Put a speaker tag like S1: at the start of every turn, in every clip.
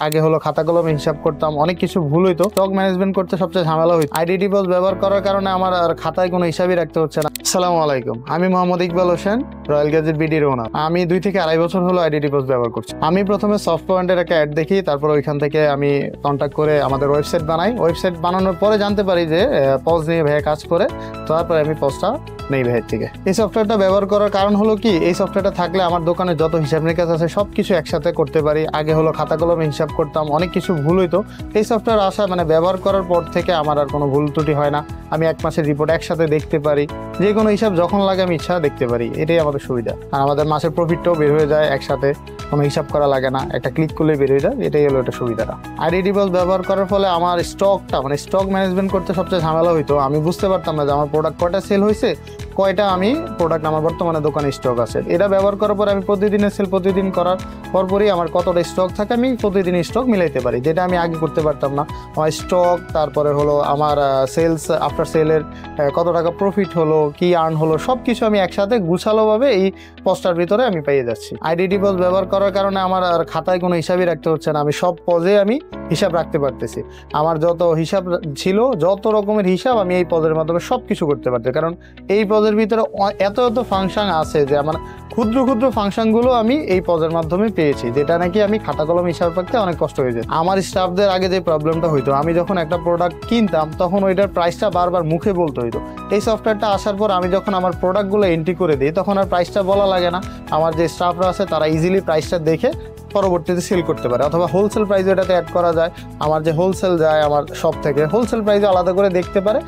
S1: আগে হলো খাতা কলমে হিসাব করতাম, অনেক কিছু ভুল হইতো। স্টক ম্যানেজমেন্ট করতে সবচেয়ে ঝামেলা হইতো। আইডিডি পস ব্যবহার করার কারণে আমার আর খাতায় কোনো হিসাবই রাখতে হচ্ছে না। আসসালামু আলাইকুম, আমি মোহাম্মদ ইকবাল হোসেন, রয়্যাল গ্যাজেট বিডির ওনার। আমি 2 থেকে আড়াই বছর হলো আইডিডি পস ব্যবহার করছি। আমি প্রথমে সফট পয়েন্টের একটা অ্যাড দেখি, তারপর ওইখান থেকে আমি কন্ট্যাক্ট করে আমাদের ওয়েবসাইট বানাই। ওয়েবসাইট বানানোর পরে জানতে পারি যে পজ নিয়ে ভাইয়া কাজ করে, তারপরে আমি পজটা নেই ভাইয়ের থেকে। এই সফটওয়্যারটা ব্যবহার করার কারণ হলো কি, এই সফটওয়্যারটা থাকলে আমার দোকানে যত হিসাব নিকাশ আছে সব কিছু একসাথে করতে পারি। আগে হলো খাতা কলমে হিসাব করতাম, অনেক কিছু ভুল হইতো। এই সফটওয়্যার আসা ব্যবহার করার পর থেকে আমার আর কোনো ভুল ত্রুটি হয় না। আমি 1 মাসের রিপোর্ট একসাথে দেখতে পারি, যে কোনো হিসাব যখন লাগে আমি ইচ্ছা দেখতে পারি। এটাই আমাদের সুবিধা। আর আমাদের মাসের প্রফিটটাও বের হয়ে যায় একসাথে, কোনো হিসাব করা লাগে না, একটা ক্লিক করলে বের হয়ে যায়। এটাই হলো এটা সুবিধাটা। আইডিডি পস ব্যবহার করার ফলে আমার স্টকটা স্টক ম্যানেজমেন্ট করতে সবচেয়ে ঝামেলা হইতো। আমি বুঝতে পারতাম না যে আমার প্রোডাক্ট কয়টা সেল হয়েছে, কয়টা আমি প্রোডাক্ট আমার বর্তমানে দোকানে স্টক আছে। এটা ব্যবহার করার পর আমি প্রতিদিনের সেল প্রতিদিন করার পরপরই আমার কতটা স্টক থাকে আমি প্রতিদিন স্টক মিলাইতে পারি, যেটা আমি আগে করতে পারতাম না। আমার স্টক, তারপরে হলো আমার সেলস, আফটার সেলের কত টাকা প্রফিট হলো, কি আর্ন হলো, সব কিছু আমি একসাথে গুছালোভাবে এই পজটার ভিতরে আমি পেয়ে যাচ্ছি। আইডিডি পস ব্যবহার করার কারণে আমার আর খাতায় কোনো হিসাবই রাখতে হচ্ছে না। আমি সব পজে আমি হিসাব রাখতে পারতেছি। আমার যত হিসাব ছিল, যত রকমের হিসাব আমি এই পদের মাধ্যমে সব কিছু করতে পারছি। কারণ এই পদের ভিতরে এত ফাংশন আছে যে আমার ক্ষুদ্র ক্ষুদ্র ফাংশনগুলো আমি এই পদের মাধ্যমে পেয়েছি, যেটা নাকি আমি খাতা কলম হিসাব রাখতে অনেক কষ্ট হয়ে যেত। আমার স্টাফদের আগে যে প্রবলেমটা হইতো, আমি যখন একটা প্রোডাক্ট কিনতাম তখন ওইটার প্রাইসটা বারবার মুখে বলতে হইতো। এই সফটওয়্যারটা আসার পর আমি যখন আমার প্রোডাক্টগুলো এন্ট্রি করে দিই, তখন আর প্রাইসটা বলা লাগে না। আমার যে স্টাফরা আছে তারা ইজিলি প্রাইসটা দেখে পরবর্তীতে সেল করতে পারে, অথবা হোলসেল প্রাইস এটাতে অ্যাড করা যায়। আমার যে হোলসেল যায় আমার শপ থেকে, হোলসেল প্রাইসে আলাদা করে দেখতে পারে,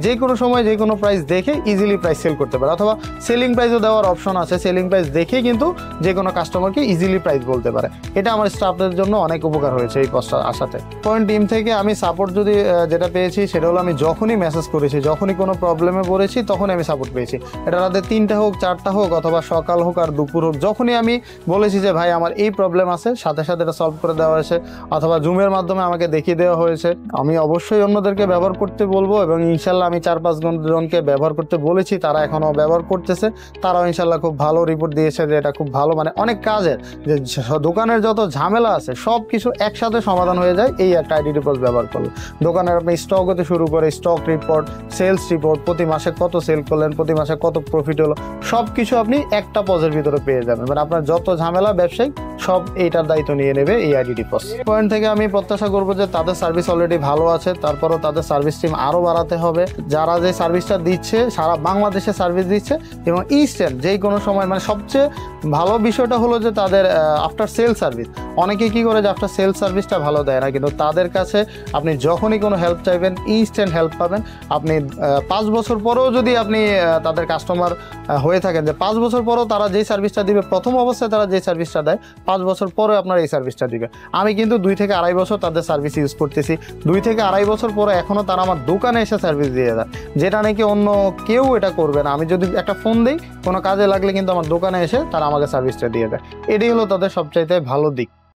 S1: যে কোনো সময় যে কোনো প্রাইস দেখে ইজিলি প্রাইস সেল করতে পারে। অথবা সেলিং প্রাইসও দেওয়ার অপশন আছে, সেলিং প্রাইস দেখে কিন্তু যে কোনো কাস্টমারকে ইজিলি প্রাইস বলতে পারে। এটা আমার স্টাফদের জন্য অনেক উপকার হয়েছে এই পজটা আসাতে। পয়েন্ট টিম থেকে আমি সাপোর্ট যদি যেটা পেয়েছি সেটা হলো, আমি যখনই মেসেজ করেছি, যখনই কোনো প্রবলেমে পড়েছি, তখনই আমি সাপোর্ট পেয়েছি। এটা রাতে 3টা হোক, 4টা হোক, অথবা সকাল হোক আর দুপুর হোক, যখনই আমি বলেছি যে ভাই আমার এই প্রবলেম আছে, সাথে সাথে এটা সলভ করে দেওয়া হয়েছে, অথবা জুমের মাধ্যমে আমাকে দেখিয়ে দেওয়া হয়েছে। আমি অবশ্যই অন্যদেরকে ব্যবহার করতে বলবো, এবং ইনশাল্লাহ আমি 4-5 জনকে ব্যবহার করতে বলেছি, তারা এখনও ব্যবহার করতেছে। তারাও ইনশাল্লাহ খুব ভালো রিপোর্ট দিয়েছে যে এটা খুব ভালো, অনেক কাজের, যে দোকানের যত ঝামেলা আছে সব কিছু একসাথে সমাধান হয়ে যায় এই একটা আইডিডি পস ব্যবহার করলে। দোকানের আপনি স্টক হতে শুরু করে স্টক রিপোর্ট, সেলস রিপোর্ট, প্রতি মাসে কত সেল করলেন, প্রতি মাসে কত প্রফিট হলো, সব কিছু আপনি একটা পজের ভিতরে পেয়ে যাবেন। আপনার যত ঝামেলা ব্যবসায়িক সব এইটার দায়িত্ব নিয়ে নেবে এই আইডিডি পস। পয়েন্ট থেকে আমি প্রত্যাশা করবো যে তাদের সার্ভিস অলরেডি ভালো আছে, তারপরও তাদের সার্ভিস টিম আরও বাড়াতে হবে। যারা যে সার্ভিসটা দিচ্ছে, সারা বাংলাদেশে সার্ভিস দিচ্ছে, এবং ইনস্ট্যান্ট যেই কোনো সময়, সবচেয়ে ভালো বিষয়টা হলো যে তাদের আফটার সেল সার্ভিস। অনেকে কী করে যে আফটার সেল সার্ভিসটা ভালো দেয় না, কিন্তু তাদের কাছে আপনি যখনই কোনো হেল্প চাইবেন ইনস্ট্যান্ট হেল্প পাবেন। আপনি 5 বছর পরেও যদি আপনি তাদের কাস্টমার হয়ে থাকেন, যে 5 বছর পরেও তারা যেই সার্ভিসটা দিবে, প্রথম অবস্থায় তারা যে সার্ভিসটা দেয়, 5 বছর পরে আপনার এই সার্ভিসটা দিবে। আমি কিন্তু 2 থেকে আড়াই বছর তাদের সার্ভিস ইউজ করতেছি। 2 থেকে আড়াই বছর পরে এখনও তারা আমার দোকানে এসে সার্ভিস দিয়ে দেয়, যেটা নাকি অন্য কেউ এটা করবে না। আমি যদি একটা ফোন দিই, কোনো কাজে লাগলে কিন্তু আমার দোকানে এসে তারা আমাকে সার্ভিসটা দিয়ে দেয়। এটাই হলো তাদের সবচাইতে ভালো দিক।